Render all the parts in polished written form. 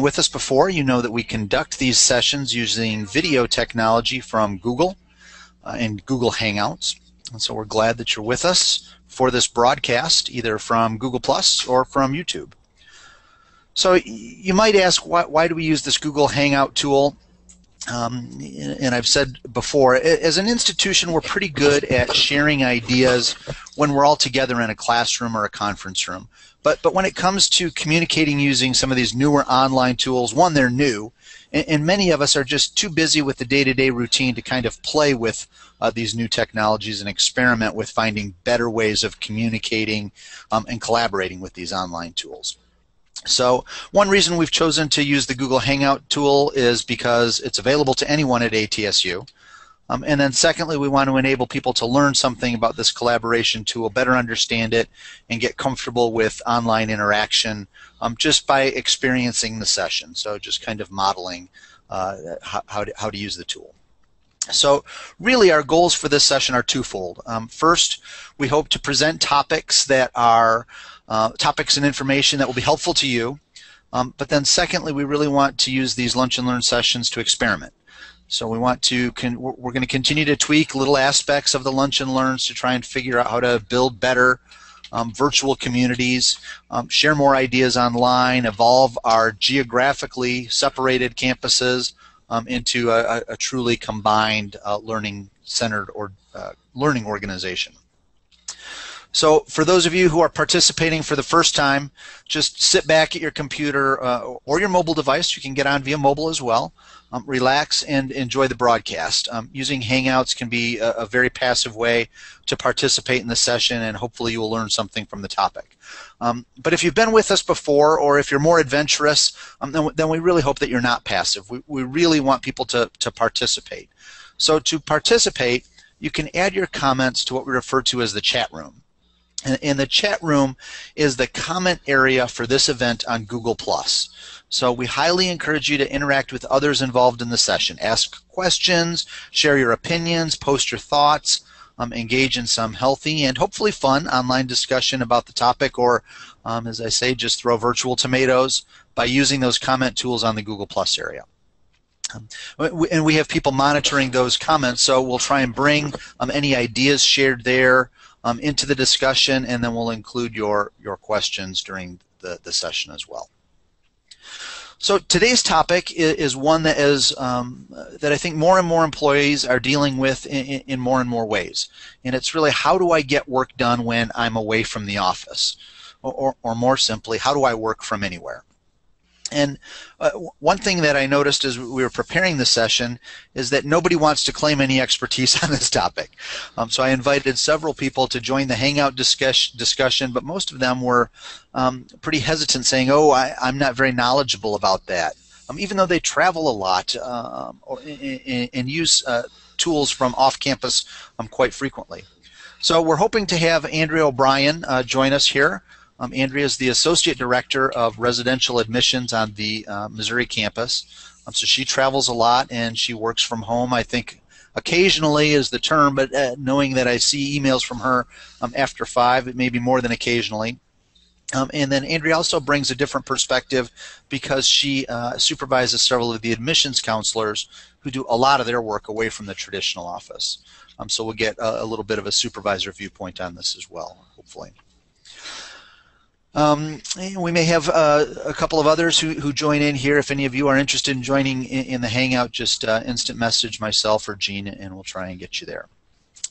with us before, you know that we conduct these sessions using video technology from Google and Google Hangouts. And so we're glad that you're with us for this broadcast, either from Google Plus or from YouTube. So you might ask, why do we use this Google Hangout tool? And I've said before, as an institution, we're pretty good at sharing ideas when we're all together in a classroom or a conference room. But when it comes to communicating using some of these newer online tools, one, they're new, and many of us are just too busy with the day-to-day routine to kind of play with these new technologies and experiment with finding better ways of communicating and collaborating with these online tools. So one reason we've chosen to use the Google Hangout tool is because it's available to anyone at ATSU. And then secondly, we want to enable people to learn something about this collaboration tool, better understand it, and get comfortable with online interaction just by experiencing the session. So just kind of modeling how to use the tool. So really our goals for this session are twofold. First, we hope to present topics that are topics and information that will be helpful to you. But then secondly, we really want to use these lunch and learn sessions to experiment. So we want to, we're going to continue to tweak little aspects of the lunch and learns to try and figure out how to build better virtual communities, share more ideas online, evolve our geographically separated campuses into a truly combined learning-centered or learning organization. So for those of you who are participating for the first time, just sit back at your computer or your mobile device. You can get on via mobile as well. Relax and enjoy the broadcast. Using Hangouts can be a very passive way to participate in the session, and hopefully you will learn something from the topic. But if you've been with us before, or if you're more adventurous, then we really hope that you're not passive. We really want people to participate. So to participate, you can add your comments to what we refer to as the chat room. And the chat room is the comment area for this event on Google+. So we highly encourage you to interact with others involved in the session. Ask questions, share your opinions, post your thoughts, engage in some healthy and hopefully fun online discussion about the topic, or as I say, just throw virtual tomatoes by using those comment tools on the Google+ area. And we have people monitoring those comments, so we'll try and bring any ideas shared there into the discussion, and then we'll include your questions during the session as well. So today's topic is one that is that I think more and more employees are dealing with in more and more ways, and it's really, how do I get work done when I'm away from the office, or more simply, how do I work from anywhere? And one thing that I noticed as we were preparing the session is that nobody wants to claim any expertise on this topic. So I invited several people to join the Hangout discussion, but most of them were pretty hesitant, saying, oh, I'm not very knowledgeable about that, even though they travel a lot and use tools from off-campus quite frequently. So we're hoping to have Andrea O'Brien join us here. Andrea is the Associate Director of Residential Admissions on the Missouri campus. So she travels a lot and she works from home. I think occasionally is the term, but knowing that I see emails from her after 5, it may be more than occasionally. And then Andrea also brings a different perspective because she supervises several of the admissions counselors who do a lot of their work away from the traditional office. So we'll get a little bit of a supervisor viewpoint on this as well, hopefully. We may have a couple of others who join in here. If any of you are interested in joining in the Hangout, just instant message myself or Gene, and we'll try and get you there.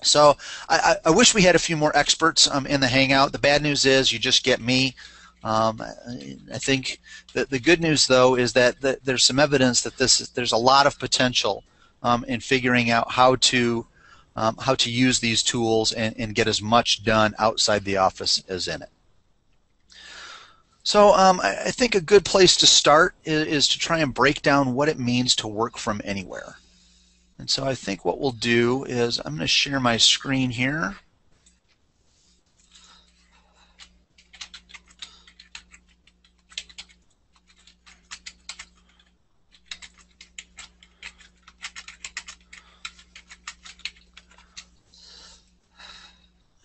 So I wish we had a few more experts in the Hangout. The bad news is you just get me. I think that the good news, though, is that there's some evidence that there's a lot of potential in figuring out how to use these tools and get as much done outside the office as in it. So I think a good place to start is to try and break down what it means to work from anywhere. And so I think what we'll do is I'm going to share my screen here.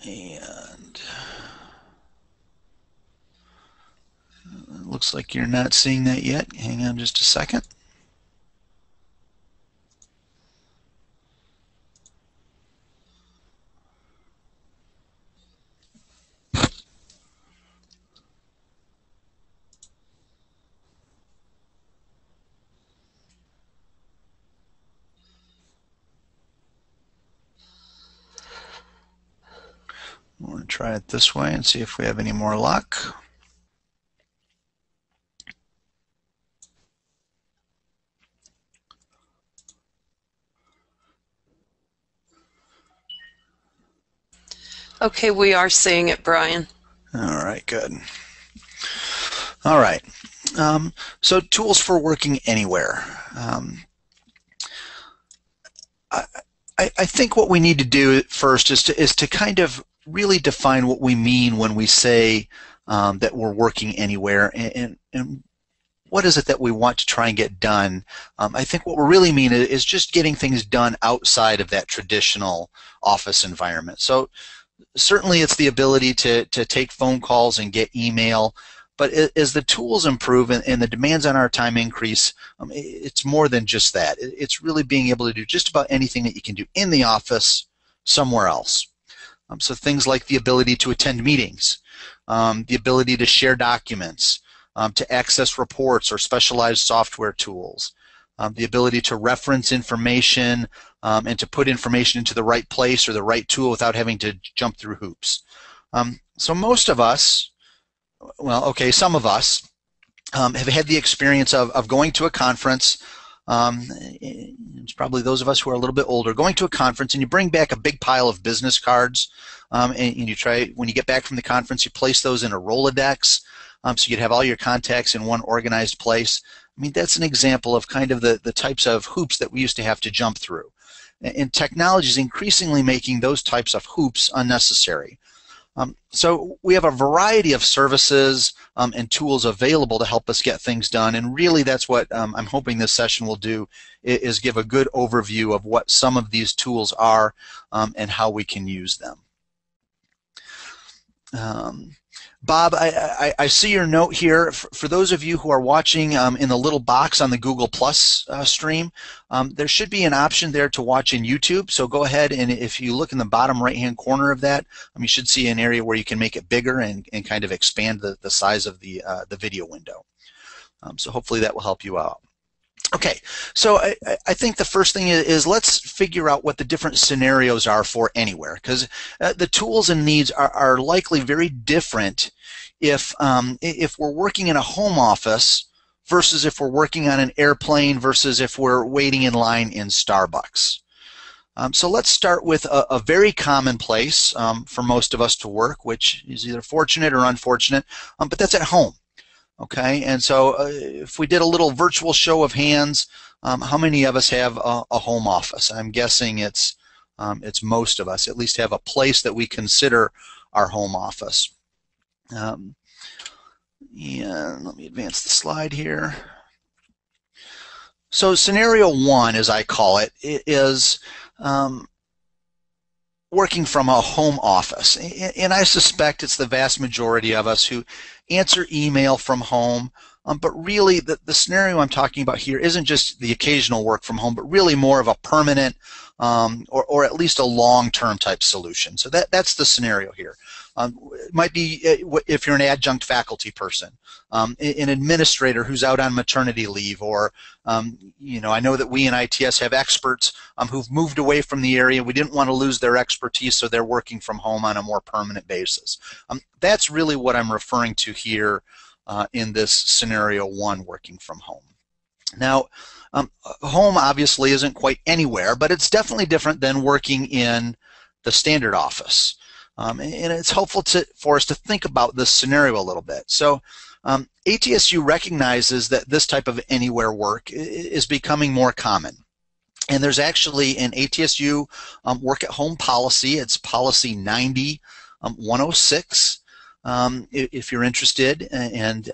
And looks like you're not seeing that yet. Hang on just a second. I'm going to try it this way and see if we have any more luck. Okay, we are seeing it, Brian. All right, good. All right. So tools for working anywhere. I think what we need to do first is to kind of really define what we mean when we say that we're working anywhere, and what is it that we want to try and get done. I think what we really mean is just getting things done outside of that traditional office environment. So certainly it's the ability to take phone calls and get email, but as the tools improve and the demands on our time increase, it's more than just that. It's really being able to do just about anything that you can do in the office somewhere else. So things like the ability to attend meetings, the ability to share documents, to access reports or specialized software tools, the ability to reference information and to put information into the right place or the right tool without having to jump through hoops. So most of us, well, okay, some of us have had the experience of going to a conference. It's probably those of us who are a little bit older, going to a conference and you bring back a big pile of business cards, and you try, when you get back from the conference, you place those in a Rolodex, so you'd have all your contacts in one organized place. I mean, that's an example of kind of the types of hoops that we used to have to jump through. And technology is increasingly making those types of hoops unnecessary. So we have a variety of services and tools available to help us get things done, and really that's what I'm hoping this session will do, is give a good overview of what some of these tools are and how we can use them. Bob, I see your note here. For those of you who are watching in the little box on the Google Plus stream, there should be an option there to watch in YouTube. So go ahead, and if you look in the bottom right-hand corner of that, you should see an area where you can make it bigger and kind of expand the size of the video window. So hopefully that will help you out. Okay, so I think the first thing is let's figure out what the different scenarios are for anywhere, because the tools and needs are likely very different if we're working in a home office versus if we're working on an airplane versus if we're waiting in line in Starbucks. So let's start with a very common place for most of us to work, which is either fortunate or unfortunate, but that's at home. Okay, and so if we did a little virtual show of hands, how many of us have a home office? I'm guessing it's most of us at least have a place that we consider our home office. And let me advance the slide here. So scenario one, as I call it, is working from a home office, and I suspect it's the vast majority of us who answer email from home, but really the scenario I'm talking about here isn't just the occasional work from home, but really more of a permanent or at least a long-term type solution. So that's the scenario here. It might be if you're an adjunct faculty person, an administrator who's out on maternity leave, or I know that we in ITS have experts who've moved away from the area. We didn't want to lose their expertise, so they're working from home on a more permanent basis. That's really what I'm referring to here in this scenario one, working from home. Now, home obviously isn't quite anywhere, but it's definitely different than working in the standard office. And it's helpful for us to think about this scenario a little bit. So ATSU recognizes that this type of anywhere work is becoming more common. And there's actually an ATSU work at home policy. It's policy 90-106 if you're interested. And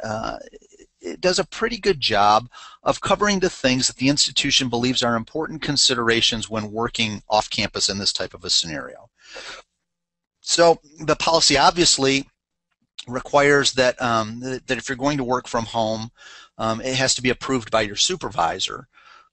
it does a pretty good job of covering the things that the institution believes are important considerations when working off campus in this type of a scenario. So the policy obviously requires that, that if you're going to work from home, it has to be approved by your supervisor.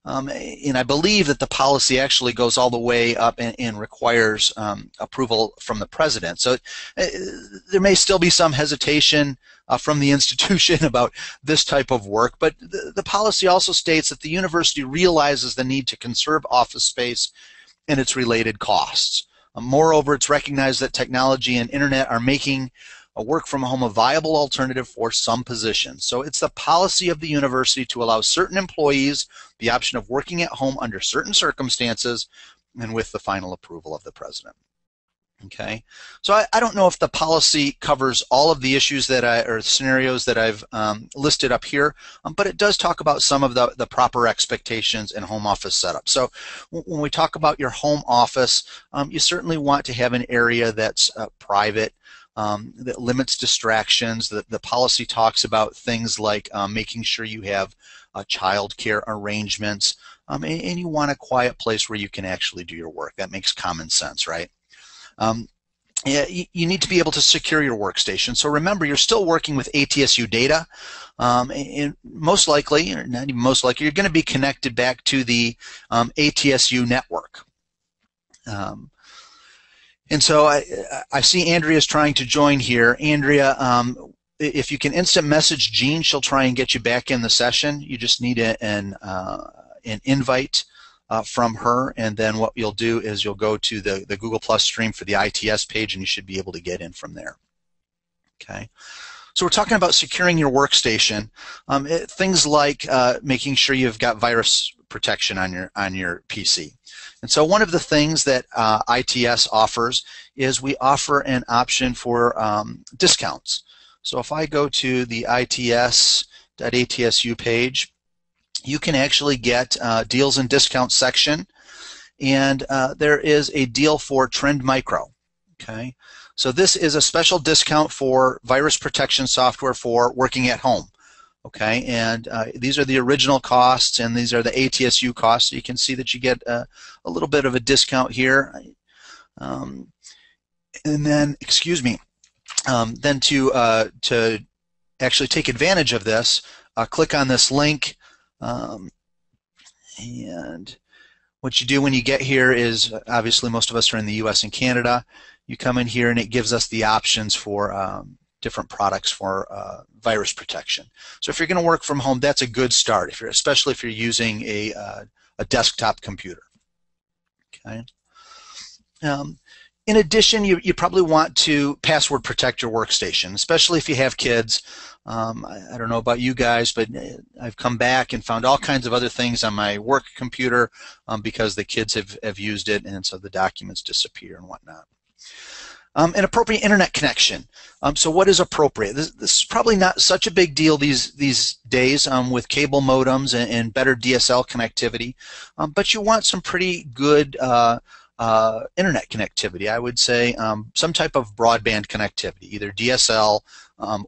And I believe that the policy actually goes all the way up and requires approval from the president. So there may still be some hesitation from the institution about this type of work, but the policy also states that the university realizes the need to conserve office space and its related costs. Moreover, it's recognized that technology and internet are making a work from home a viable alternative for some positions. So it's the policy of the university to allow certain employees the option of working at home under certain circumstances and with the final approval of the president. Okay, so I don't know if the policy covers all of the issues that or scenarios that I've listed up here, but it does talk about some of the proper expectations in home office setup. So when we talk about your home office, you certainly want to have an area that's private, that limits distractions. The policy talks about things like making sure you have child care arrangements, and you want a quiet place where you can actually do your work. That makes common sense, right? Yeah, you need to be able to secure your workstation. So remember, you're still working with ATSU data, and most likely, or not even most likely, you're going to be connected back to the ATSU network. And so I see Andrea's trying to join here. Andrea, if you can instant message Jean, she'll try and get you back in the session. You just need an invite from her, and then what you'll do is you'll go to the Google Plus stream for the ITS page, and you should be able to get in from there. Okay. So we're talking about securing your workstation. Things like making sure you've got virus protection on your PC. And so one of the things that ITS offers is we offer an option for discounts. So if I go to the its.atsu page, you can actually get deals and discounts section, and there is a deal for Trend Micro. Okay, so this is a special discount for virus protection software for working at home. Okay, and these are the original costs, and these are the ATSU costs. So you can see that you get a little bit of a discount here. And then, excuse me, then to actually take advantage of this, click on this link. And what you do when you get here is, obviously most of us are in the US and Canada. You come in here and it gives us the options for different products for virus protection. So if you're going to work from home, that's a good start, especially if you're using a desktop computer. Okay. In addition, you probably want to password protect your workstation, especially if you have kids. I don't know about you guys, but I've come back and found all kinds of other things on my work computer because the kids have used it, and so the documents disappear and whatnot. An appropriate internet connection. So what is appropriate? This is probably not such a big deal these days with cable modems and better DSL connectivity, but you want some pretty good internet connectivity. I would say some type of broadband connectivity, either DSL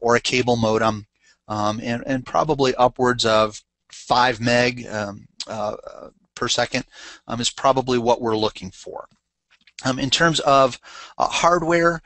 or a cable modem, and probably upwards of 5 meg per second is probably what we're looking for. In terms of hardware,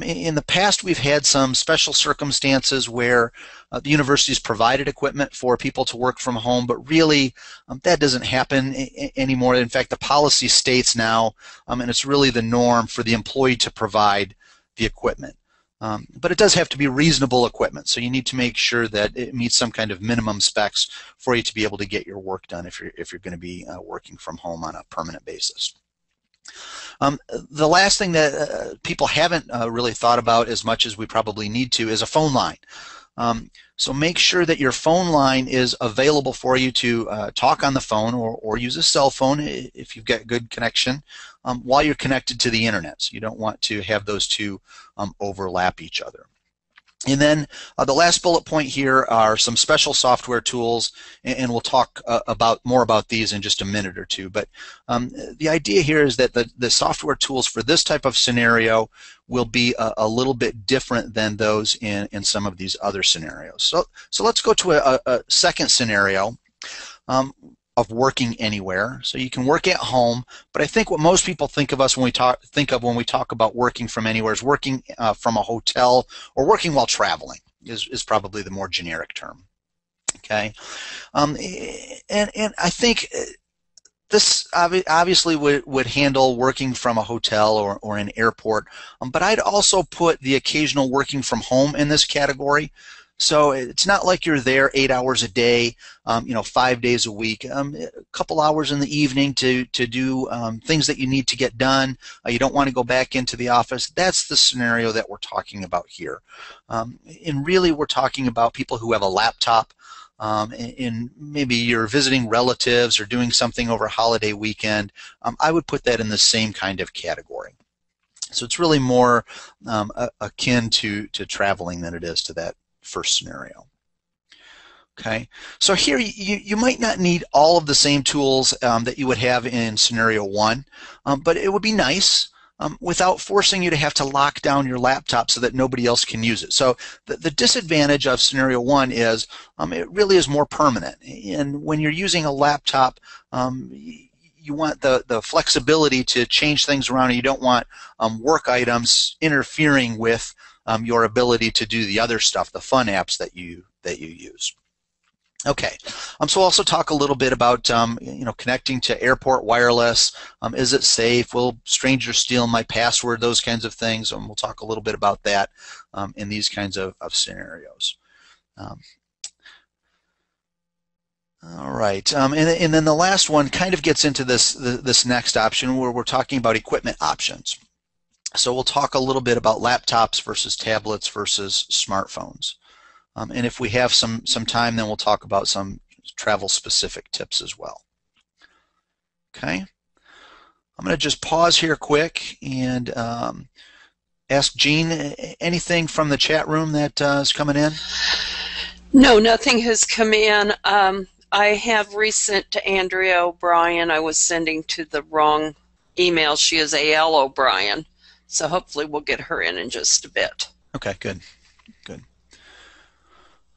in the past we've had some special circumstances where the university's provided equipment for people to work from home, but really that doesn't happen anymore. In fact, the policy states now, and it's really the norm for the employee to provide the equipment. But it does have to be reasonable equipment, so you need to make sure that it meets some kind of minimum specs for you to be able to get your work done if you're going to be working from home on a permanent basis. The last thing that people haven't really thought about as much as we probably need to is a phone line. So make sure that your phone line is available for you to talk on the phone or use a cell phone if you've got good connection while you're connected to the internet. So you don't want to have those two overlap each other. And then the last bullet point here are some special software tools, and we'll talk more about these in just a minute or two. But the idea here is that the software tools for this type of scenario will be a little bit different than those in some of these other scenarios. So let's go to a second scenario. of working anywhere. So you can work at home, but I think what most people think of us when we talk about working from anywhere is working from a hotel or working while traveling is probably the more generic term. Okay, and I think this obviously would handle working from a hotel or an airport, but I'd also put the occasional working from home in this category. So it's not like you're there 8 hours a day, 5 days a week, a couple hours in the evening to do things that you need to get done. You don't want to go back into the office. That's the scenario that we're talking about here. And really we're talking about people who have a laptop, and maybe you're visiting relatives or doing something over a holiday weekend. I would put that in the same kind of category. So it's really more akin to traveling than it is to that first scenario. Okay, so here you might not need all of the same tools that you would have in scenario 1, but it would be nice without forcing you to have to lock down your laptop so that nobody else can use it. So the disadvantage of scenario 1 is it really is more permanent. And when you're using a laptop, you want the flexibility to change things around, and you don't want work items interfering with your ability to do the other stuff, the fun apps that you use. Okay, so we'll also talk a little bit about connecting to airport wireless. Is it safe? Will strangers steal my password? Those kinds of things. And we'll talk a little bit about that in these kinds of scenarios. All right, and then the last one kind of gets into this next option where we're talking about equipment options. So we'll talk a little bit about laptops versus tablets versus smartphones. And if we have some time, then we'll talk about some travel-specific tips as well. Okay. I'm going to just pause here quick and ask Jean, anything from the chat room that is coming in? No, nothing has come in. I have resent to Andrea O'Brien. I was sending to the wrong email. She is A.L. O'Brien. So hopefully we'll get her in just a bit. Okay, good. Good.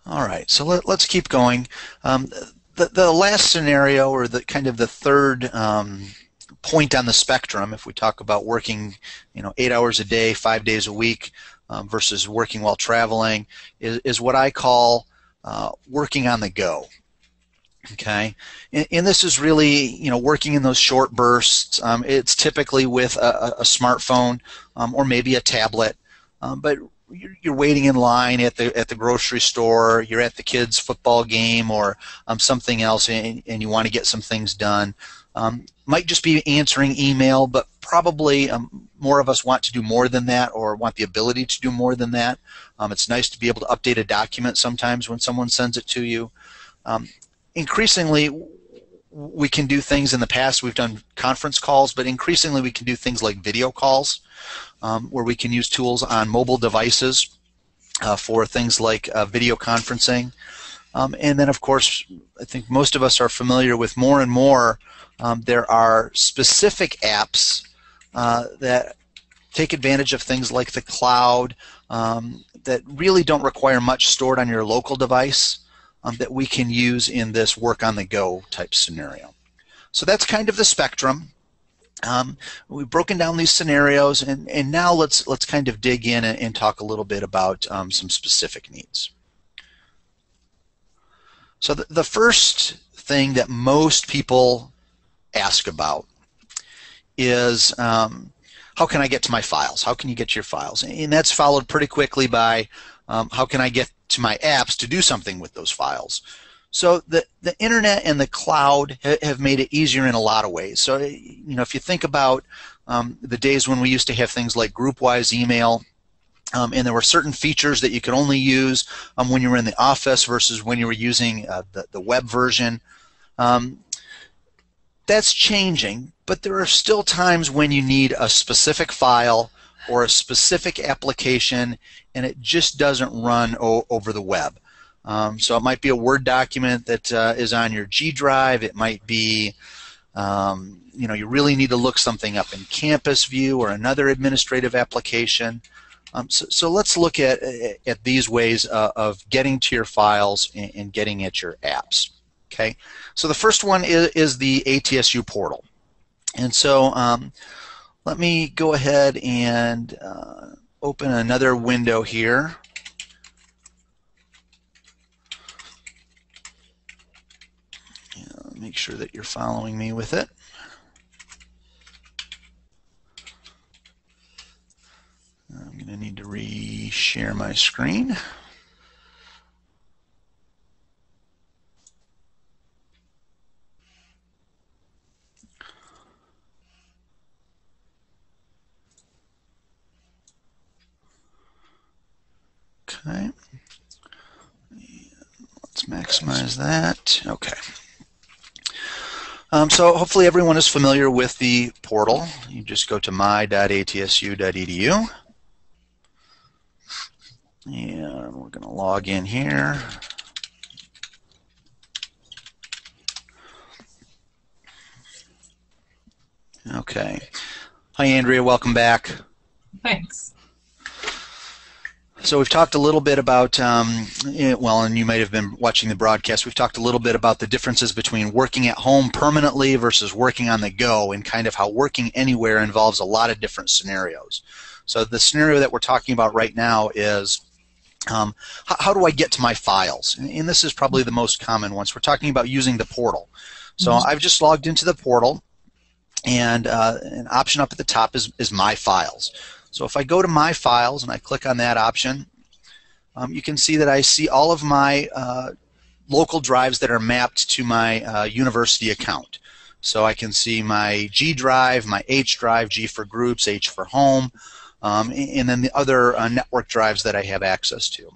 All right, so let's keep going. The last scenario, or the kind of the third point on the spectrum, if we talk about working 8 hours a day, 5 days a week, versus working while traveling, is what I call working on the go. Okay, and this is really working in those short bursts. It's typically with a smartphone or maybe a tablet, but you're waiting in line at the grocery store, you're at the kids' football game or something else, and you want to get some things done. Might just be answering email, but probably more of us want to do more than that, or want the ability to do more than that. It's nice to be able to update a document sometimes when someone sends it to you. Increasingly, we can do things. In the past we've done conference calls, but increasingly we can do things like video calls, where we can use tools on mobile devices for things like video conferencing. And then, of course, I think most of us are familiar with more and more. There are specific apps that take advantage of things like the cloud that really don't require much stored on your local device, that we can use in this work-on-the-go type scenario. So that's kind of the spectrum. We've broken down these scenarios, and now let's kind of dig in and talk a little bit about some specific needs. So the first thing that most people ask about is how can I get to my files? How can you get to your files? And that's followed pretty quickly by how can I get to my apps to do something with those files? So the internet and the cloud have made it easier in a lot of ways. So if you think about the days when we used to have things like group-wise email, and there were certain features that you could only use when you were in the office versus when you were using the web version. That's changing, but there are still times when you need a specific file or a specific application, and it just doesn't run over the web. So it might be a Word document that is on your G drive. It might be, you really need to look something up in Campus View or another administrative application. So let's look at these ways of getting to your files and getting at your apps. Okay, so the first one is the ATSU portal. And so let me go ahead and open another window here. Make sure that you're following me with it. I'm going to need to re-share my screen. Okay. Let's maximize that. Okay. So hopefully everyone is familiar with the portal. You just go to my.atsu.edu. And we're going to log in here. Okay. Hi, Andrea. Welcome back. Thanks. So we've talked a little bit about, well, and you might have been watching the broadcast, we've talked a little bit about the differences between working at home permanently versus working on the go, and kind of how working anywhere involves a lot of different scenarios. So the scenario that we're talking about right now is how do I get to my files? And this is probably the most common one. So we're talking about using the portal. So I've just logged into the portal, and an option up at the top is My Files. So if I go to My Files and I click on that option, you can see that I see all of my local drives that are mapped to my university account. So I can see my G drive, my H drive, G for groups, H for home, and then the other network drives that I have access to.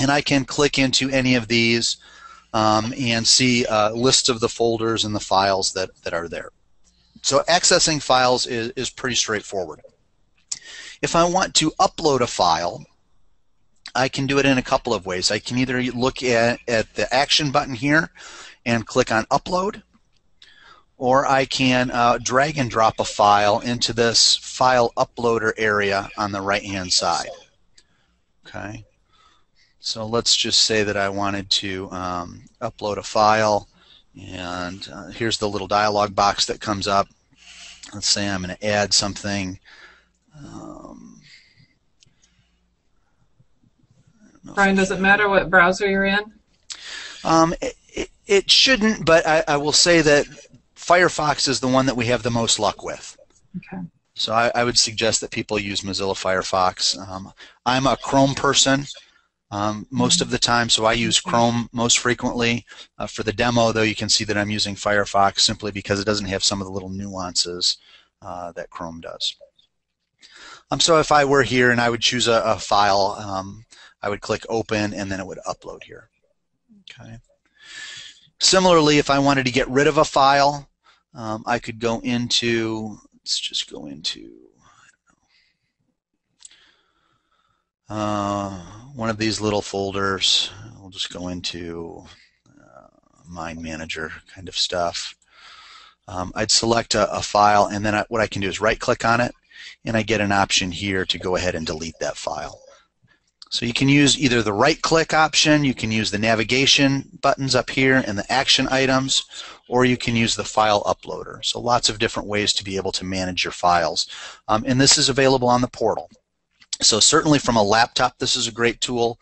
And I can click into any of these and see lists of the folders and the files that are there. So accessing files is pretty straightforward. If I want to upload a file, I can do it in a couple of ways. I can either look at the action button here and click on Upload, or I can drag and drop a file into this File Uploader area on the right-hand side. Okay. So let's just say that I wanted to upload a file, and here's the little dialog box that comes up. Let's say I'm going to add something. Brian, does it matter what browser you're in? It shouldn't, but I will say that Firefox is the one that we have the most luck with. Okay. So I would suggest that people use Mozilla Firefox. I'm a Chrome person most of the time, so I use Chrome most frequently. For the demo, though, you can see that I'm using Firefox simply because it doesn't have some of the little nuances that Chrome does. So if I were here and I would choose a file, I would click Open, and then it would upload here. Okay. Similarly, if I wanted to get rid of a file, I could go into, let's just go into one of these little folders. We'll just go into Mind Manager kind of stuff. I'd select a file, and then what I can do is right-click on it, and I get an option here to go ahead and delete that file. So you can use either the right-click option, you can use the navigation buttons up here and the action items, or you can use the file uploader. So lots of different ways to be able to manage your files. And this is available on the portal. So certainly from a laptop, this is a great tool.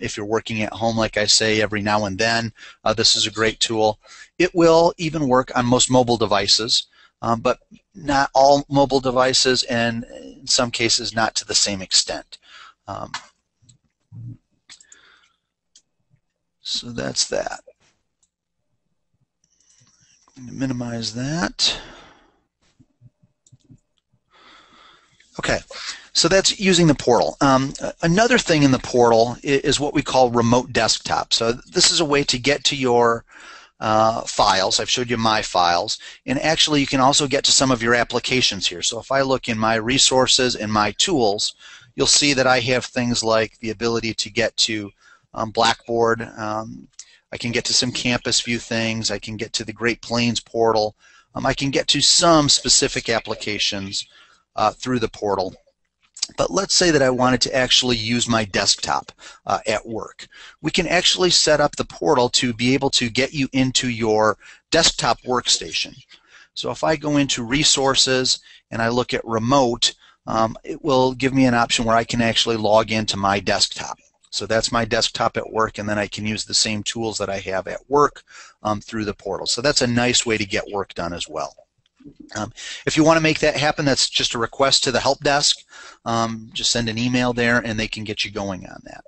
If you're working at home, like I say, every now and then, this is a great tool. It will even work on most mobile devices, but not all mobile devices, and in some cases not to the same extent. So that's that. I'm going to minimize that. Okay, so that's using the portal. Another thing in the portal is what we call remote desktop. So this is a way to get to your files. I've showed you my files, and actually you can also get to some of your applications here. So if I look in my resources and my tools, you'll see that I have things like the ability to get to Blackboard. I can get to some campus view things. I can get to the Great Plains portal. I can get to some specific applications through the portal. But let's say that I wanted to actually use my desktop at work. We can actually set up the portal to be able to get you into your desktop workstation. So if I go into Resources and I look at Remote, it will give me an option where I can actually log into my desktop. So that's my desktop at work, and then I can use the same tools that I have at work through the portal. So that's a nice way to get work done as well. If you want to make that happen, that's just a request to the help desk. Just send an email there and they can get you going on that.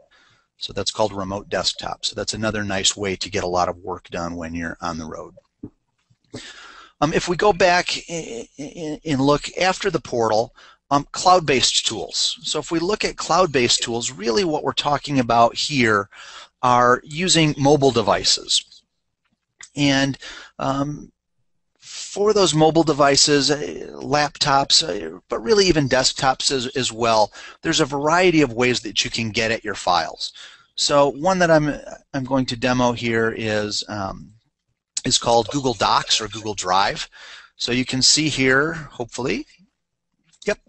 So that's called Remote Desktop. So that's another nice way to get a lot of work done when you're on the road. If we go back and look after the portal, cloud-based tools. So if we look at cloud-based tools, really what we're talking about here are using mobile devices. And for those mobile devices, laptops, but really even desktops as well, there's a variety of ways that you can get at your files. So one that I'm going to demo here is called Google Docs or Google Drive. So you can see here, hopefully, yep.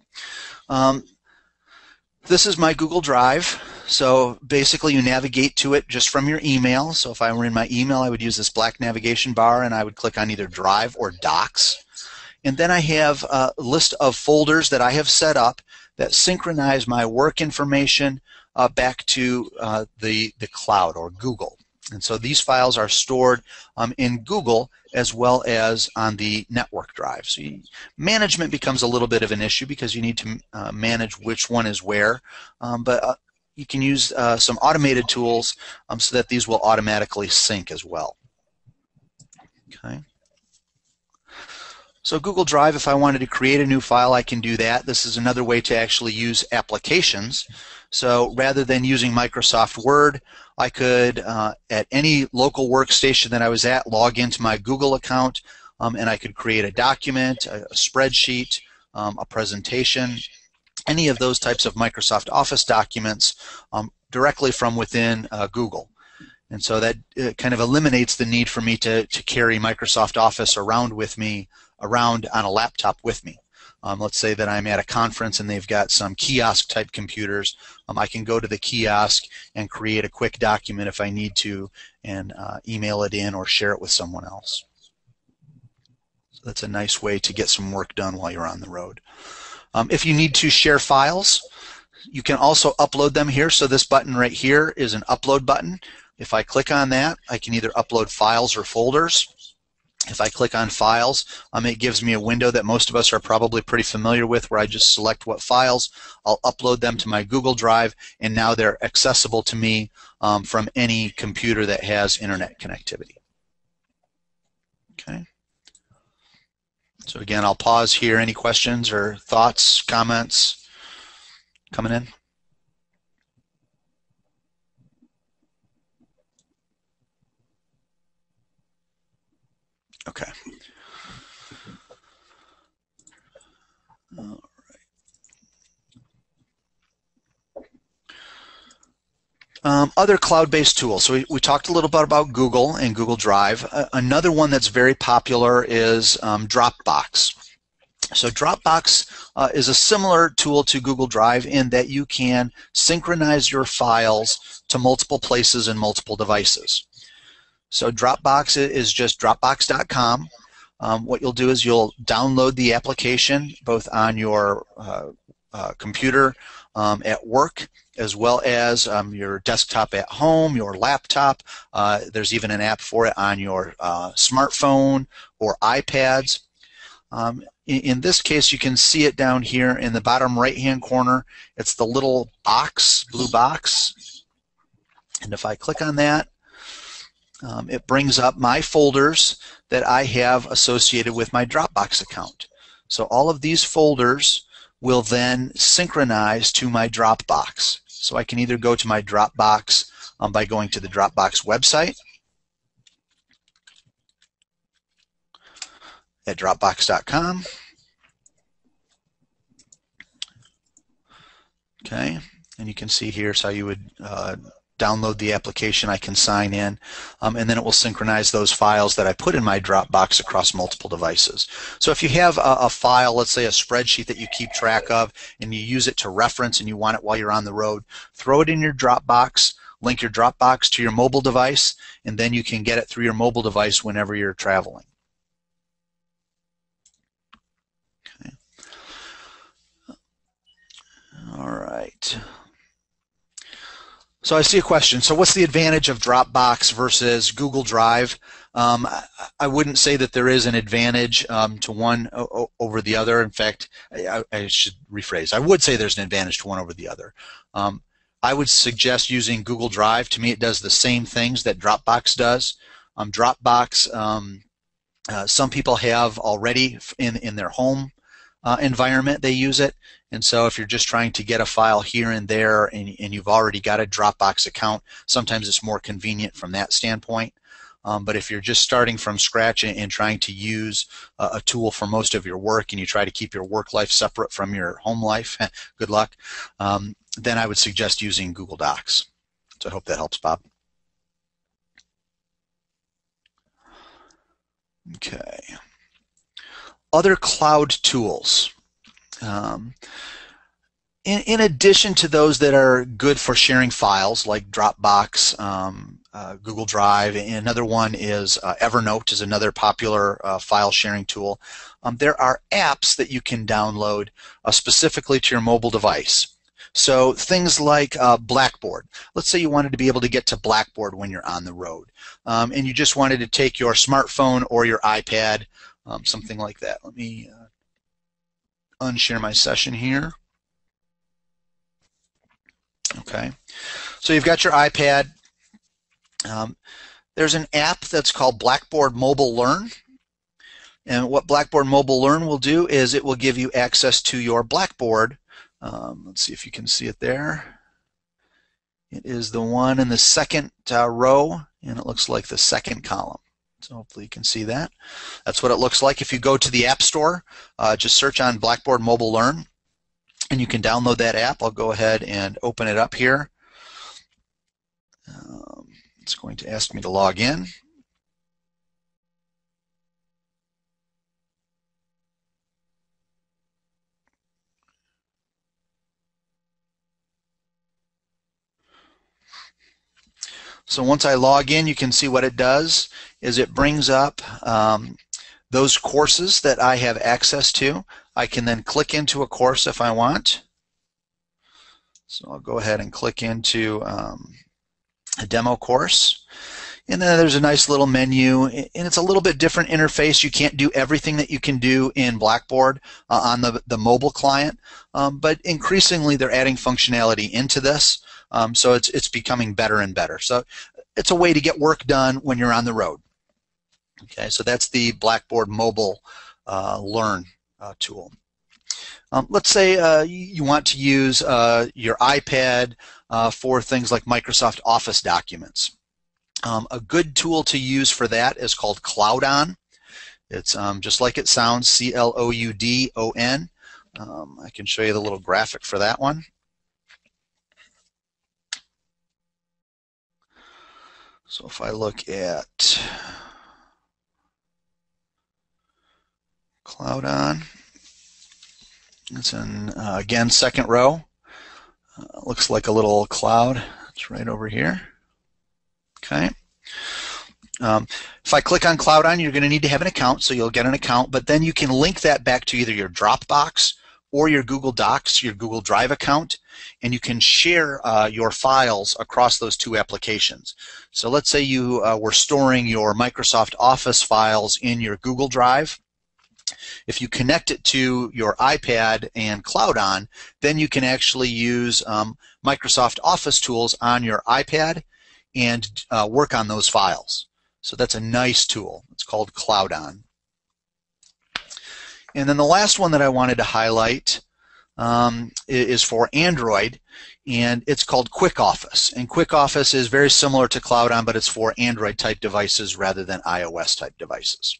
This is my Google Drive. So basically you navigate to it just from your email. So if I were in my email, I would use this black navigation bar and I would click on either Drive or Docs. And then I have a list of folders that I have set up that synchronize my work information back to the cloud or Google. And so these files are stored in Google as well as on the network drive. So management becomes a little bit of an issue because you need to manage which one is where. But you can use some automated tools so that these will automatically sync as well. Okay. So Google Drive, if I wanted to create a new file, I can do that. This is another way to actually use applications. So rather than using Microsoft Word, I could, at any local workstation that I was at, log into my Google account, and I could create a document, a spreadsheet, a presentation, any of those types of Microsoft Office documents directly from within Google. And so that kind of eliminates the need for me to carry Microsoft Office around with me, around on a laptop with me. Let's say that I'm at a conference and they've got some kiosk type computers. I can go to the kiosk and create a quick document if I need to and email it in or share it with someone else. So that's a nice way to get some work done while you're on the road. If you need to share files, you can also upload them here. So this button right here is an upload button. If I click on that, I can either upload files or folders. If I click on Files, it gives me a window that most of us are probably pretty familiar with where I just select what files. I'll upload them to my Google Drive, and now they're accessible to me from any computer that has internet connectivity. Okay. So again, I'll pause here. Any questions or thoughts, comments coming in? Okay. All right. Other cloud-based tools. So we talked a little bit about Google and Google Drive. Another one that's very popular is Dropbox. So Dropbox is a similar tool to Google Drive in that you can synchronize your files to multiple places and multiple devices. So Dropbox is just dropbox.com. What you'll do is you'll download the application both on your computer at work as well as your desktop at home, your laptop. There's even an app for it on your smartphone or iPads. In this case, you can see it down here in the bottom right-hand corner. It's the little box, blue box. And if I click on that, it brings up my folders that I have associated with my Dropbox account. So all of these folders will then synchronize to my Dropbox. So I can either go to my Dropbox by going to the Dropbox website at dropbox.com. Okay, and you can see here's how you would download the application, I can sign in, and then it will synchronize those files that I put in my Dropbox across multiple devices. So if you have a file, let's say a spreadsheet that you keep track of, and you use it to reference and you want it while you're on the road, throw it in your Dropbox, link your Dropbox to your mobile device, and then you can get it through your mobile device whenever you're traveling. Okay. All right. So I see a question. So what's the advantage of Dropbox versus Google Drive? I wouldn't say that there is an advantage to one over the other. In fact, I should rephrase. I would say there's an advantage to one over the other. I would suggest using Google Drive. To me, it does the same things that Dropbox does. Dropbox, some people have already in their home environment, they use it. And so if you're just trying to get a file here and there and you've already got a Dropbox account, sometimes it's more convenient from that standpoint. But if you're just starting from scratch and trying to use a tool for most of your work and you try to keep your work life separate from your home life, good luck, then I would suggest using Google Docs. So I hope that helps, Bob. Okay. Other cloud tools. In addition to those that are good for sharing files like Dropbox, Google Drive, and another one is Evernote is another popular file sharing tool. There are apps that you can download specifically to your mobile device. So things like Blackboard. Let's say you wanted to be able to get to Blackboard when you're on the road, and you just wanted to take your smartphone or your iPad, something like that. Let me unshare my session here. Okay, so you've got your iPad. There's an app that's called Blackboard Mobile Learn. And what Blackboard Mobile Learn will do is it will give you access to your Blackboard. Let's see if you can see it there. It is the one in the second row, and it looks like the second column. So hopefully you can see that. That's what it looks like. If you go to the App Store, just search on Blackboard Mobile Learn, and you can download that app. I'll go ahead and open it up here. It's going to ask me to log in. So once I log in, you can see what it does is it brings up those courses that I have access to. I can then click into a course if I want. So I'll go ahead and click into a demo course. And then there's a nice little menu, and it's a little bit different interface. You can't do everything that you can do in Blackboard on the mobile client, but increasingly they're adding functionality into this. So it's becoming better and better. So it's a way to get work done when you're on the road. Okay, so that's the Blackboard Mobile Learn tool. Let's say you want to use your iPad for things like Microsoft Office documents. A good tool to use for that is called Cloudon. It's just like it sounds, C-L-O-U-D-O-N. I can show you the little graphic for that one. So if I look at Cloudon, it's in, again, second row. Looks like a little cloud. It's right over here. Okay. If I click on Cloudon, you're going to need to have an account, so you'll get an account, but then you can link that back to either your Dropbox or your Google Docs, your Google Drive account, and you can share your files across those two applications. So let's say you were storing your Microsoft Office files in your Google Drive. If you connect it to your iPad and Cloudon, then you can actually use Microsoft Office tools on your iPad and work on those files. So that's a nice tool. It's called Cloudon. And then the last one that I wanted to highlight is for Android, and it's called Quick Office. And Quick Office is very similar to Cloudon, but it's for Android type devices rather than iOS type devices.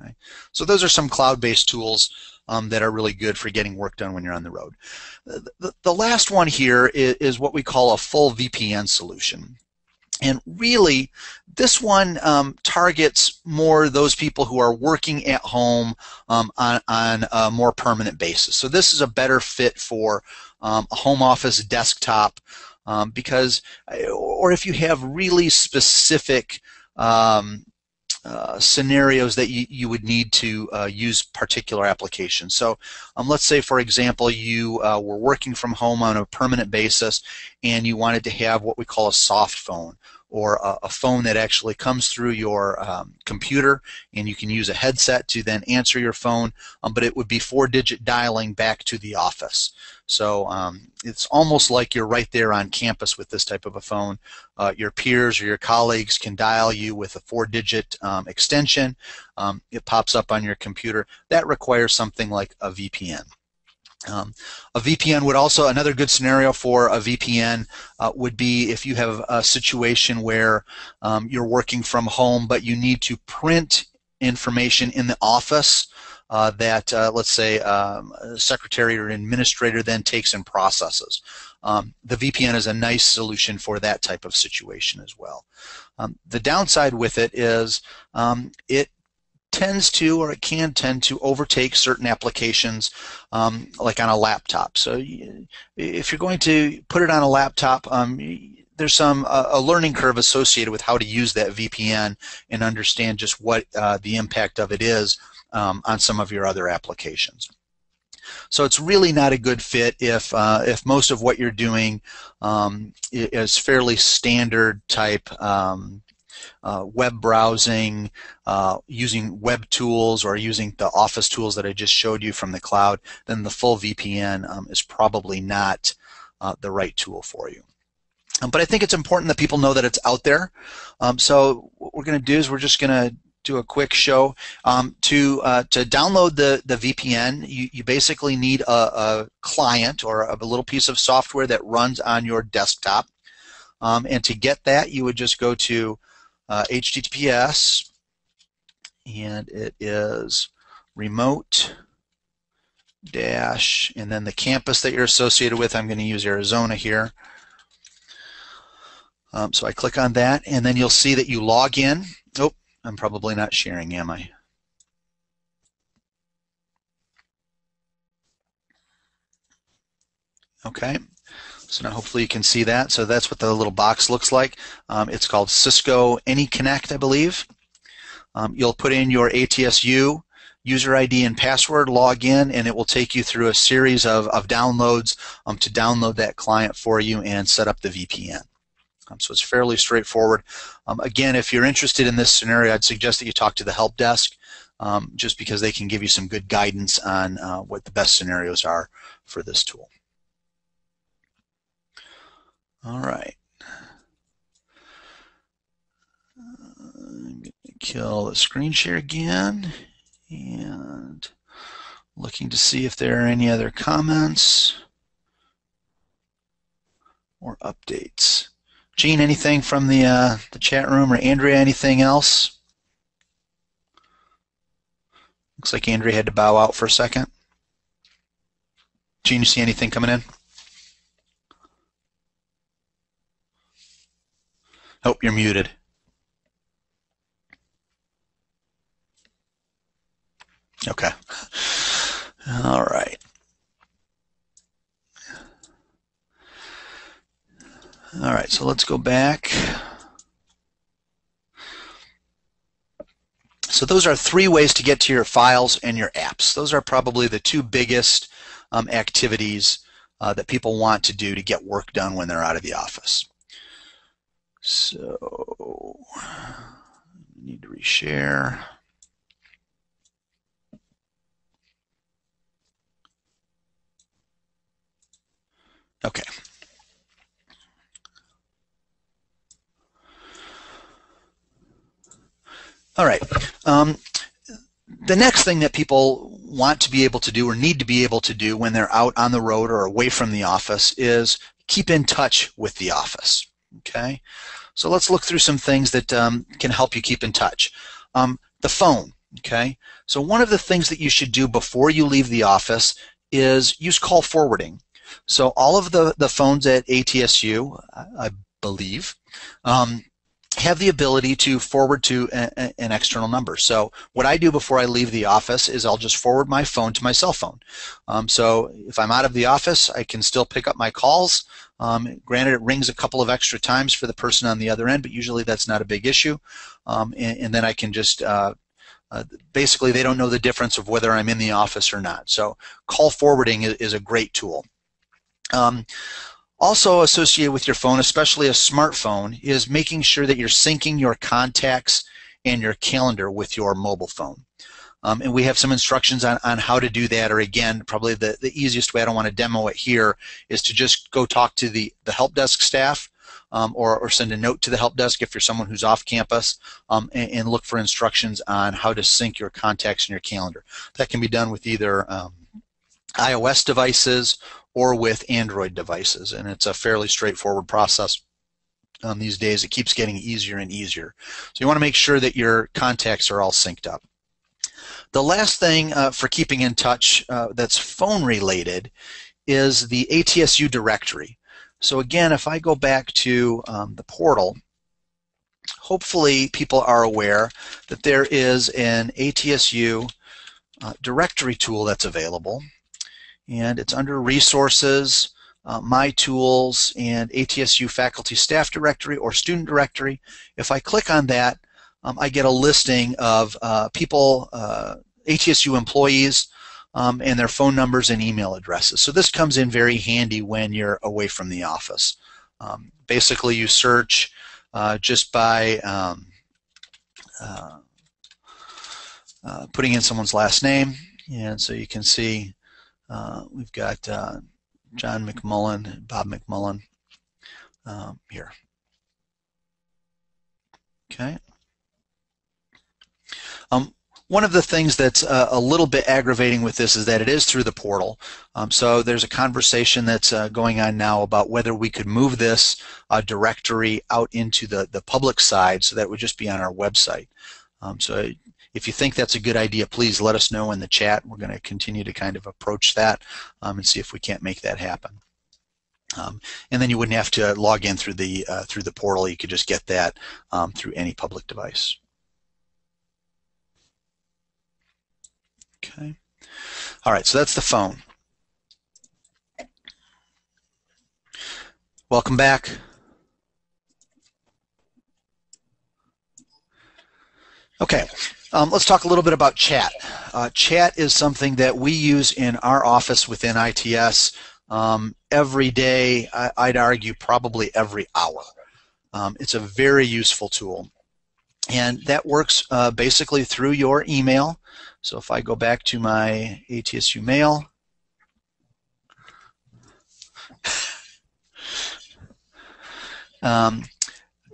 Okay. So those are some cloud-based tools that are really good for getting work done when you're on the road. The last one here is what we call a full VPN solution. And really, this one targets more those people who are working at home on a more permanent basis. So this is a better fit for a home office desktop because, or if you have really specific scenarios that you would need to use particular applications. So let's say, for example, you were working from home on a permanent basis and you wanted to have what we call a soft phone, or a phone that actually comes through your computer, and you can use a headset to then answer your phone, but it would be 4-digit dialing back to the office. So it's almost like you're right there on campus with this type of a phone. Your peers or your colleagues can dial you with a 4-digit extension. It pops up on your computer. That requires something like a VPN. A VPN would also, another good scenario for a VPN would be if you have a situation where you're working from home but you need to print information in the office that, let's say, a secretary or administrator then takes and processes. The VPN is a nice solution for that type of situation as well. The downside with it is it tends to, or it can tend to, overtake certain applications like on a laptop. So if you're going to put it on a laptop, there's some a learning curve associated with how to use that VPN and understand just what the impact of it is on some of your other applications. So it's really not a good fit if most of what you're doing is fairly standard type web browsing, using web tools, or using the office tools that I just showed you from the cloud. Then the full VPN is probably not the right tool for you. But I think it's important that people know that it's out there. So what we're going to do is we're just going to do a quick show. To download the VPN, you basically need a client or a little piece of software that runs on your desktop. And to get that, you would just go to HTTPS, and it is remote dash, and then the campus that you're associated with. I'm going to use Arizona here. So I click on that, and then you'll see that you log in. Oh, I'm probably not sharing, am I? Okay. So now hopefully you can see that. So that's what the little box looks like. It's called Cisco AnyConnect, I believe. You'll put in your ATSU user ID and password, log in, and it will take you through a series of downloads to download that client for you and set up the VPN. So it's fairly straightforward. Again, if you're interested in this scenario, I'd suggest that you talk to the help desk just because they can give you some good guidance on what the best scenarios are for this tool. All right. I'm going to kill the screen share again, and looking to see if there are any other comments or updates. Gene, anything from the chat room, or Andrea, anything else? Looks like Andrea had to bow out for a second. Gene, you see anything coming in? Oh, you're muted. Okay. All right. All right, so let's go back. So those are 3 ways to get to your files and your apps. Those are probably the 2 biggest activities that people want to do to get work done when they're out of the office. So I need to reshare. Okay. All right. The next thing that people want to be able to do or need to be able to do when they're out on the road or away from the office is keep in touch with the office. Okay. So let's look through some things that can help you keep in touch. The phone. Okay, so one of the things that you should do before you leave the office is use call forwarding. So all of the phones at ATSU, I believe, have the ability to forward to an external number. So what I do before I leave the office is I'll just forward my phone to my cell phone. So if I'm out of the office, I can still pick up my calls. Granted, it rings a couple of extra times for the person on the other end, but usually that's not a big issue. And then I can just basically, they don't know the difference of whether I'm in the office or not. So call forwarding is a great tool. Also associated with your phone, especially a smartphone, is making sure that you're syncing your contacts and your calendar with your mobile phone. And we have some instructions on how to do that, or again, probably the easiest way, I don't want to demo it here, is to just go talk to the help desk staff, or send a note to the help desk if you're someone who's off campus, and look for instructions on how to sync your contacts and your calendar. That can be done with either iOS devices or with Android devices, and it's a fairly straightforward process. These days it keeps getting easier and easier. So you want to make sure that your contacts are all synced up. The last thing for keeping in touch that's phone related is the ATSU directory. So again, if I go back to the portal, hopefully people are aware that there is an ATSU directory tool that's available, and it's under Resources, My Tools, and ATSU Faculty Staff Directory or Student Directory. If I click on that, I get a listing of people, ATSU employees, and their phone numbers and email addresses. So this comes in very handy when you're away from the office. Basically, you search just by putting in someone's last name, and so you can see we've got John McMullen, Bob McMullen here. Okay. One of the things that's a little bit aggravating with this is that it is through the portal. So there's a conversation that's going on now about whether we could move this directory out into the public side, so that it would just be on our website. So if you think that's a good idea, please let us know in the chat. We're going to continue to kind of approach that and see if we can't make that happen. And then you wouldn't have to log in through the portal. You could just get that through any public device. Okay. All right, so that's the phone. Welcome back. Okay, let's talk a little bit about chat. Chat is something that we use in our office within ITS every day. I'd argue probably every hour. It's a very useful tool, and that works basically through your email. So if I go back to my ATSU mail,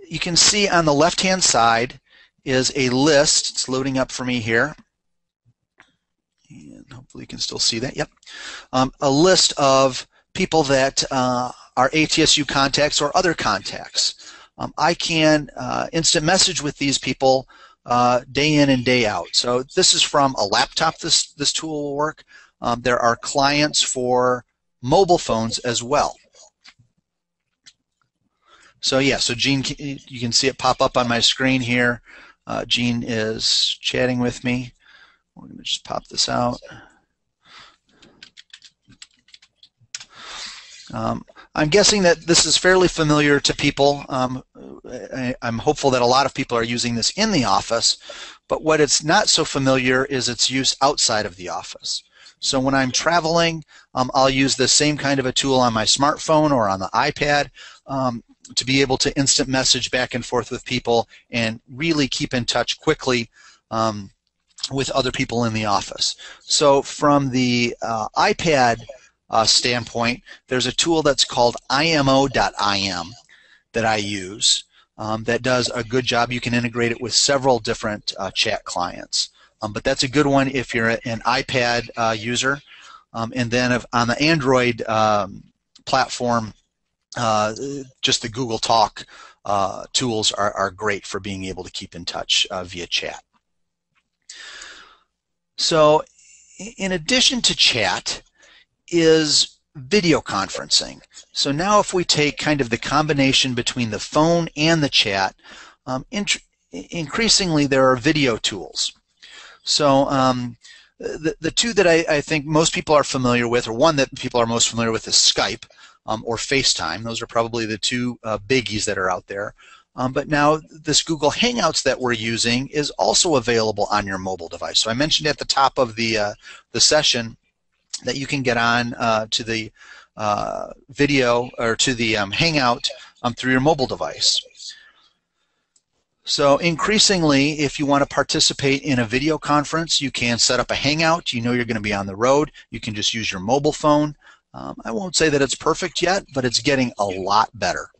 you can see on the left-hand side is a list. It's loading up for me here, and hopefully you can still see that. Yep, a list of people that are ATSU contacts or other contacts. I can instant message with these people day in and day out. So this is from a laptop. This tool will work. There are clients for mobile phones as well. So yeah, so Gene, you can see it pop up on my screen here. Gene is chatting with me. We're going to just pop this out. I'm guessing that this is fairly familiar to people. I'm hopeful that a lot of people are using this in the office, but what it's not so familiar is its use outside of the office. So when I'm traveling, I'll use the same kind of a tool on my smartphone or on the iPad to be able to instant message back and forth with people and really keep in touch quickly with other people in the office. So from the iPad standpoint, there's a tool that's called imo.im that I use that does a good job. You can integrate it with several different chat clients, but that's a good one if you're an iPad user. And then on the Android platform, just the Google Talk tools are great for being able to keep in touch via chat. So in addition to chat is video conferencing. So now if we take kind of the combination between the phone and the chat, increasingly there are video tools. So the two that I think most people are familiar with, or one that people are most familiar with, is Skype or FaceTime. Those are probably the two biggies that are out there. But now this Google Hangouts that we're using is also available on your mobile device. So I mentioned at the top of the session that you can get on to the video or to the Hangout through your mobile device. So increasingly, if you want to participate in a video conference, you can set up a Hangout. You know you're going to be on the road. You can just use your mobile phone. I won't say that it's perfect yet, but it's getting a lot better.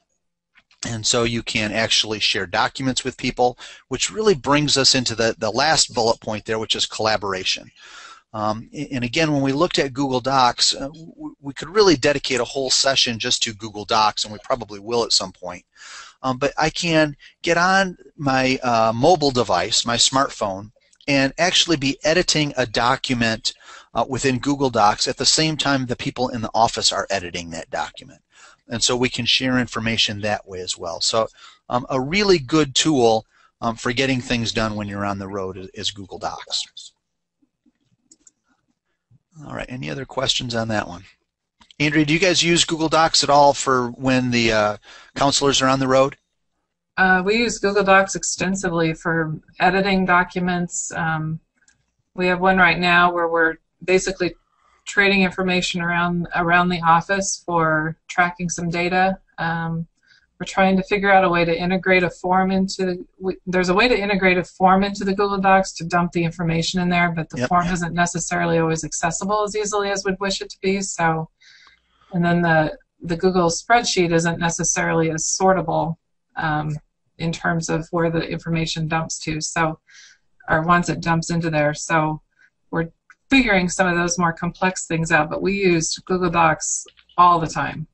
And so you can actually share documents with people, which really brings us into the last bullet point there, which is collaboration. And again, when we looked at Google Docs, we could really dedicate a whole session just to Google Docs, and we probably will at some point. But I can get on my mobile device, my smartphone, and actually be editing a document within Google Docs at the same time the people in the office are editing that document. And so we can share information that way as well. So a really good tool for getting things done when you're on the road is Google Docs. All right, any other questions on that one? Andrea, do you guys use Google Docs at all for when the counselors are on the road? We use Google Docs extensively for editing documents. We have one right now where we're basically trading information around the office for tracking some data. We're trying to figure out a way to integrate a form into there's a way to integrate a form into the Google Docs to dump the information in there, but the form isn't necessarily always accessible as easily as we'd wish it to be. So, and then the Google spreadsheet isn't necessarily as sortable in terms of where the information dumps to, so, or once it dumps into there. So we're figuring some of those more complex things out, but we use Google Docs all the time.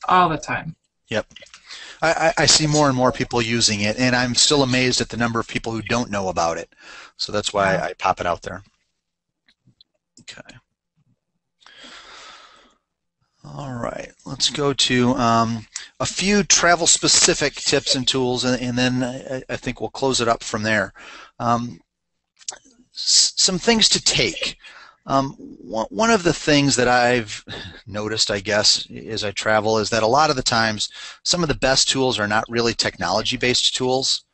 All the time. Yep. I see more and more people using it, and I'm still amazed at the number of people who don't know about it. So that's why I pop it out there. Okay. All right. Let's go to a few travel-specific tips and tools, and then I think we'll close it up from there. Some things to take. One of the things that I've noticed, I guess, as I travel is that a lot of the times some of the best tools are not really technology-based tools.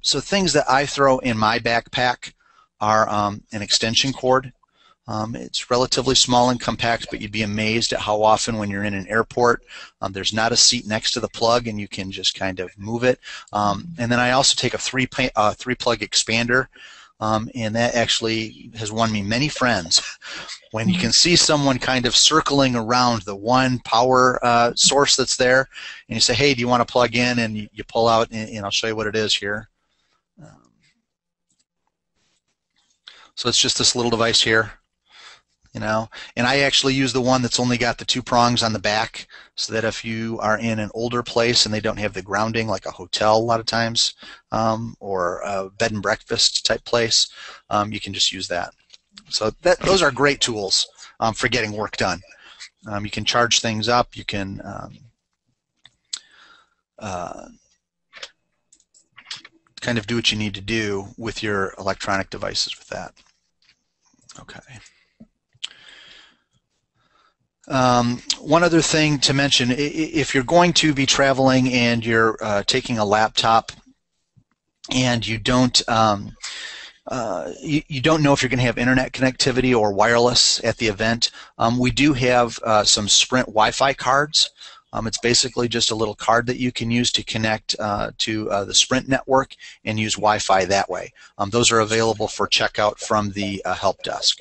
So things that I throw in my backpack are an extension cord. It's relatively small and compact, but you'd be amazed at how often when you're in an airport, there's not a seat next to the plug and you can just kind of move it. And then I also take a three-plug expander. And that actually has won me many friends. When you can see someone kind of circling around the one power source that's there, and you say, hey, do you want to plug in? And you pull out, and I'll show you what it is here. So it's just this little device here, you know. And I actually use the one that's only got the two prongs on the back, so that if you are in an older place and they don't have the grounding, like a hotel a lot of times, or a bed and breakfast type place, you can just use that. So those are great tools for getting work done. You can charge things up. You can kind of do what you need to do with your electronic devices with that. Okay. One other thing to mention, if you're going to be traveling and you're taking a laptop and you don't you don't know if you're going to have internet connectivity or wireless at the event, we do have some Sprint Wi-Fi cards. It's basically just a little card that you can use to connect to the Sprint network and use Wi-Fi that way. Those are available for checkout from the help desk.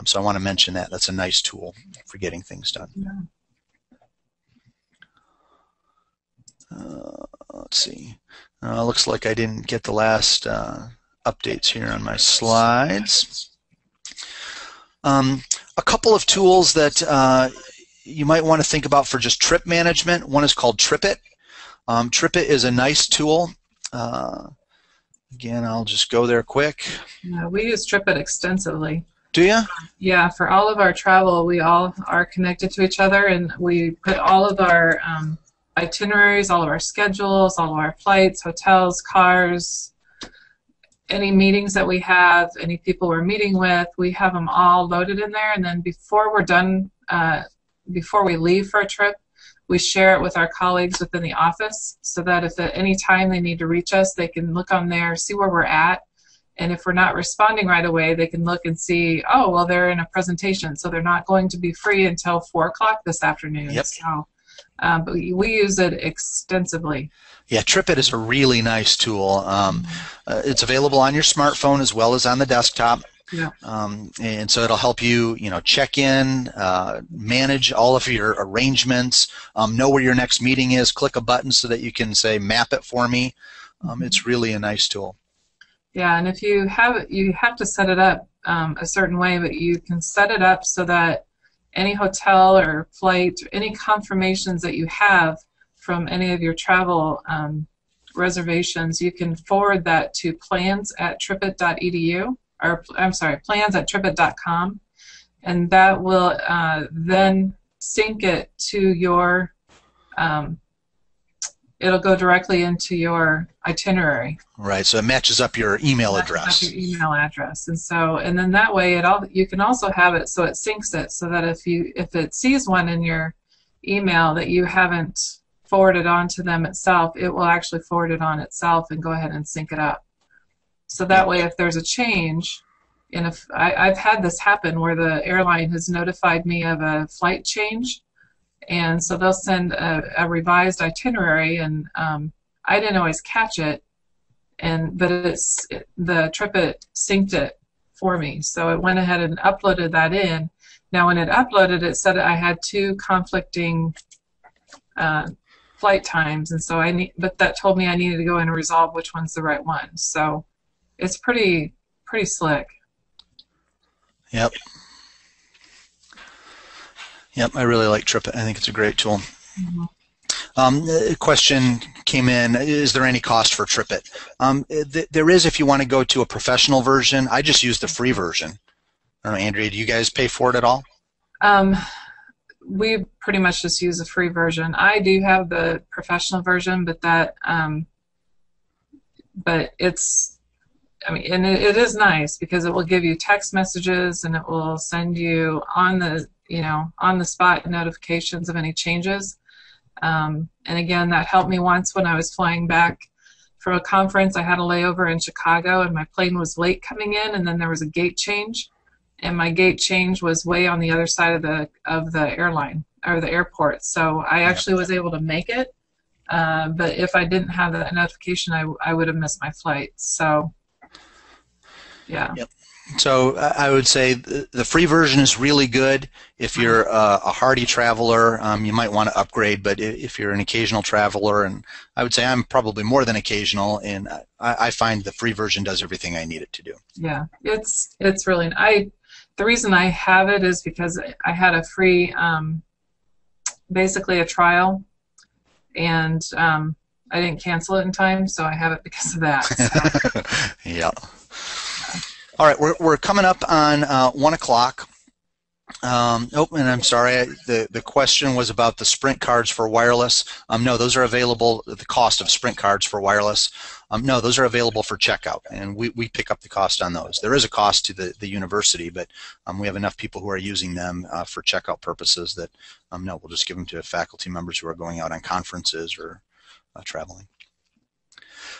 So I want to mention that. That's a nice tool for getting things done. Let's see. Looks like I didn't get the last updates here on my slides. A couple of tools that you might want to think about for just trip management. One is called Tripit. Tripit is a nice tool. Again, I'll just go there quick. Yeah, we use Tripit extensively. Do you? Yeah, for all of our travel, we all are connected to each other, and we put all of our itineraries, all of our schedules, all of our flights, hotels, cars, any meetings that we have, any people we're meeting with, we have them all loaded in there. And then before we're done, before we leave for a trip, we share it with our colleagues within the office so that if at any time they need to reach us, they can look on there, see where we're at. And if we're not responding right away, they can look and see, oh, well, they're in a presentation, so they're not going to be free until 4 o'clock this afternoon. Yep. So, but we use it extensively. Yeah, Tripit is a really nice tool. It's available on your smartphone as well as on the desktop. Yeah. And so it'll help you, check in, manage all of your arrangements, know where your next meeting is, click a button so that you can say, map it for me. It's really a nice tool. Yeah, and if you have to set it up a certain way, but you can set it up so that any hotel or flight, any confirmations that you have from any of your travel reservations, you can forward that to plans@tripit.edu, or I'm sorry, plans@tripit.com, and that will then sync it to your, it'll go directly into your itinerary. Right, so it matches up your email address. Your email address, and then that way you can also have it so it syncs it so that if it sees one in your email that you haven't forwarded on to them itself, it will actually forward it on itself and go ahead and sync it up. So that way, if there's a change, and if I've had this happen where the airline has notified me of a flight change, and so they'll send a revised itinerary, and I didn't always catch it, but the Tripit synced it for me. So it went ahead and uploaded that in. Now when it uploaded, it said I had 2 conflicting flight times, and so but that told me I needed to go in and resolve which one's the right one. So it's pretty slick. Yep. Yep, I really like Tripit. I think it's a great tool. Mm-hmm. A question came in, is there any cost for Tripit? There is if you want to go to a professional version. I just use the free version. I don't know, Andrea, do you guys pay for it at all? We pretty much just use the free version. I do have the professional version, but it's, and it is nice because it will give you text messages and it will send you on the spot notifications of any changes. And again, that helped me once when I was flying back from a conference. I had a layover in Chicago and my plane was late coming in, and then there was a gate change, and my gate change was way on the other side of the airline or the airport. So I actually was able to make it, but if I didn't have that notification, I would have missed my flight. So yeah. Yep. So I would say the free version is really good. If you're a hardy traveler, you might want to upgrade, but if you're an occasional traveler, and I would say I'm probably more than occasional, and I find the free version does everything I need it to do. Yeah, it's really, the reason I have it is because I had a free, basically a trial, and I didn't cancel it in time, so I have it because of that. So. Yeah. All right, we're coming up on 1 o'clock. And I'm sorry, the question was about the Sprint cards for wireless. No, those are available, the cost of Sprint cards for wireless. No, those are available for checkout, and we pick up the cost on those. There is a cost to the university, but we have enough people who are using them for checkout purposes that, no, we'll just give them to faculty members who are going out on conferences or traveling.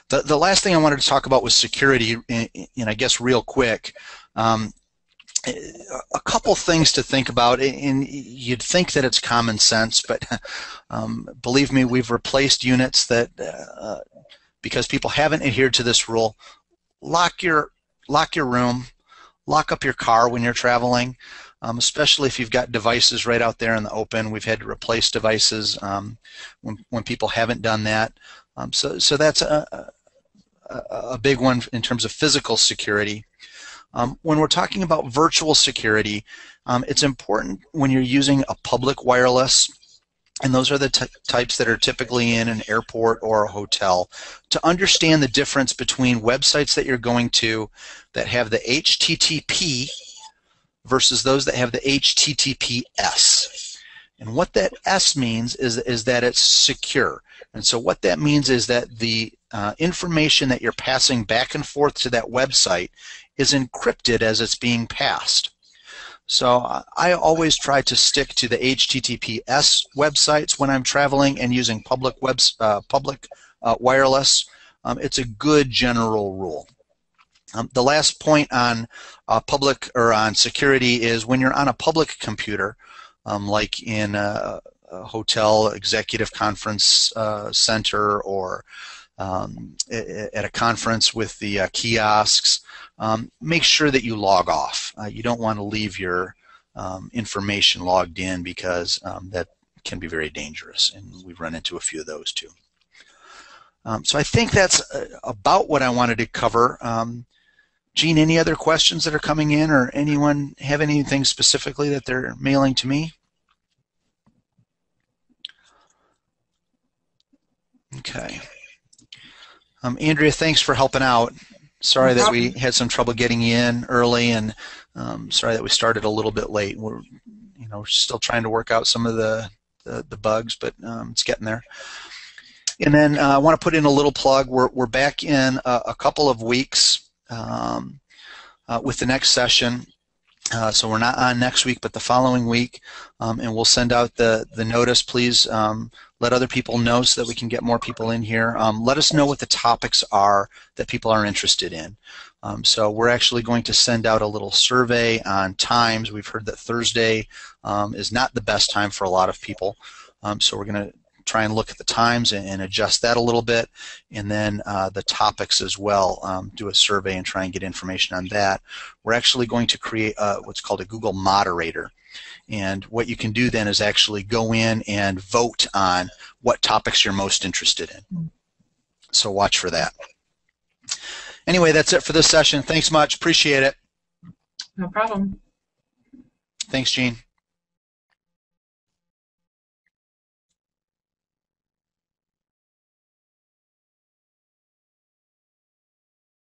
The last thing I wanted to talk about was security, and I guess real quick. A couple things to think about, and you'd think that it's common sense, but believe me, we've replaced units that, because people haven't adhered to this rule, lock your room, lock up your car when you're traveling, especially if you've got devices right out there in the open. We've had to replace devices when people haven't done that. So that's a big one in terms of physical security. When we're talking about virtual security, it's important when you're using a public wireless, and those are the types that are typically in an airport or a hotel, to understand the difference between websites that you're going to that have the HTTP versus those that have the HTTPS. And what that S means is that it's secure. And so what that means is that the information that you're passing back and forth to that website is encrypted as it's being passed. So I always try to stick to the HTTPS websites when I'm traveling and using public wireless. It's a good general rule. The last point on public or on security is when you're on a public computer, like in a hotel executive conference center or at a conference with the kiosks, make sure that you log off. You don't want to leave your information logged in because that can be very dangerous, and we've run into a few of those too. So I think that's about what I wanted to cover. Gene, any other questions that are coming in, or anyone have anything specifically that they're mailing to me? Okay. Andrea, thanks for helping out. Sorry that we had some trouble getting you in early, and sorry that we started a little bit late. We're still trying to work out some of the bugs, but it's getting there. And then I want to put in a little plug. We're back in a couple of weeks with the next session. So we're not on next week, but the following week, and we'll send out the notice. Please let other people know so that we can get more people in here. Let us know what the topics are that people are interested in. So we're actually going to send out a little survey on times. We've heard that Thursday is not the best time for a lot of people. So we're going to try and look at the times and adjust that a little bit, and then the topics as well. Do a survey and try and get information on that. We're actually going to create what's called a Google moderator, and what you can do then is actually go in and vote on what topics you're most interested in. So watch for that. Anyway, that's it for this session. Thanks much. Appreciate it. No problem. Thanks, Gene.